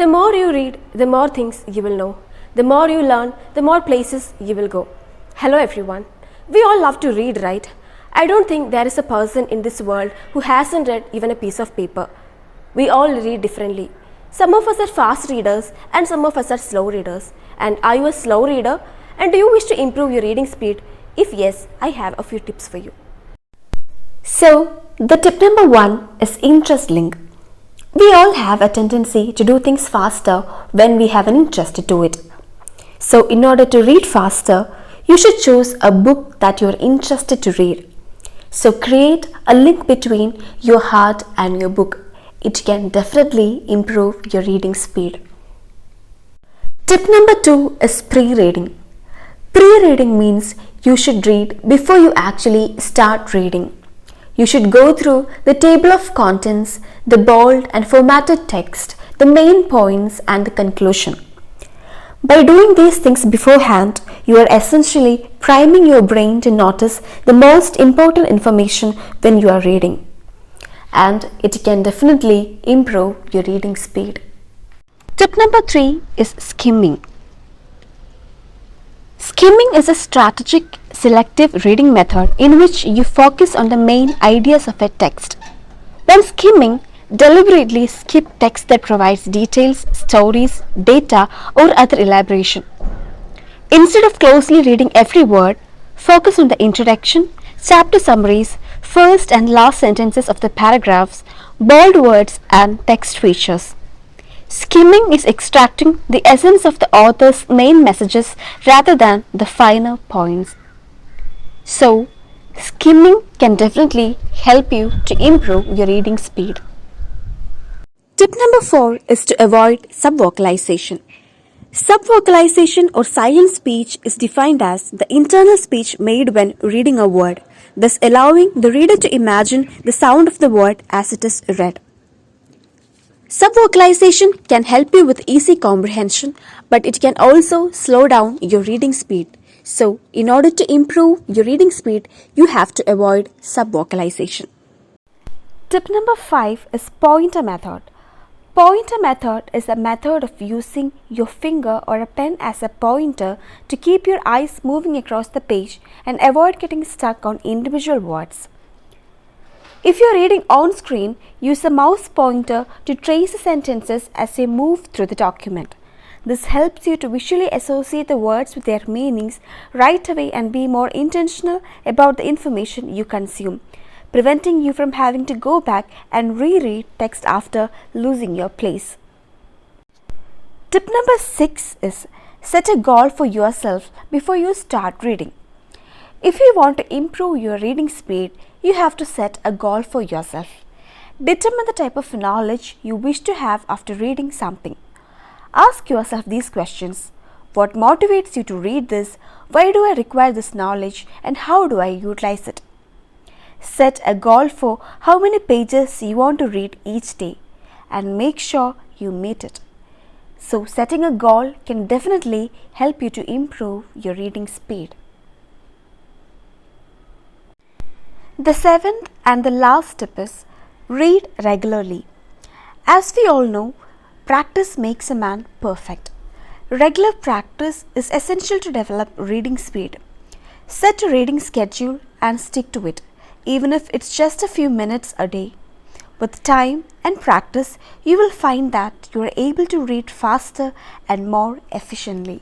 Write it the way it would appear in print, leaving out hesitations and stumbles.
The more you read, the more things you will know. The more you learn, the more places you will go. Hello everyone. We all love to read, right? I don't think there is a person in this world who hasn't read even a piece of paper. We all read differently. Some of us are fast readers and some of us are slow readers. And are you a slow reader? And do you wish to improve your reading speed? If yes, I have a few tips for you. So, the tip number 1 is interest link. We all have a tendency to do things faster when we have an interest to do it. So, in order to read faster, you should choose a book that you are interested to read. So, create a link between your heart and your book. It can definitely improve your reading speed. Tip number 2 is pre-reading. Pre-reading means you should read before you actually start reading. You should go through the table of contents, the bold and formatted text, the main points and the conclusion. By doing these things beforehand, you are essentially priming your brain to notice the most important information when you are reading. And it can definitely improve your reading speed. Tip number 3 is skimming. Skimming is a strategic, selective reading method in which you focus on the main ideas of a text. When skimming, deliberately skip text that provides details, stories, data, or other elaboration. Instead of closely reading every word, focus on the introduction, chapter summaries, first and last sentences of the paragraphs, bold words, and text features. Skimming is extracting the essence of the author's main messages rather than the finer points. So, skimming can definitely help you to improve your reading speed. Tip number 4 is to avoid subvocalization. Subvocalization or silent speech is defined as the internal speech made when reading a word, thus allowing the reader to imagine the sound of the word as it is read. Subvocalization can help you with easy comprehension, but it can also slow down your reading speed. So, in order to improve your reading speed, you have to avoid subvocalization. Tip number 5 is pointer method. Pointer method is a method of using your finger or a pen as a pointer to keep your eyes moving across the page and avoid getting stuck on individual words. If you are reading on screen, use a mouse pointer to trace the sentences as you move through the document. This helps you to visually associate the words with their meanings right away and be more intentional about the information you consume, preventing you from having to go back and reread text after losing your place. Tip number 6 is set a goal for yourself before you start reading. If you want to improve your reading speed, you have to set a goal for yourself. Determine the type of knowledge you wish to have after reading something. Ask yourself these questions. What motivates you to read this? Why do I require this knowledge? And how do I utilize it? Set a goal for how many pages you want to read each day and make sure you meet it. So, setting a goal can definitely help you to improve your reading speed. The 7th and the last tip is read regularly. As we all know, practice makes a man perfect. Regular practice is essential to develop reading speed. Set a reading schedule and stick to it, even if it's just a few minutes a day. With time and practice, you will find that you are able to read faster and more efficiently.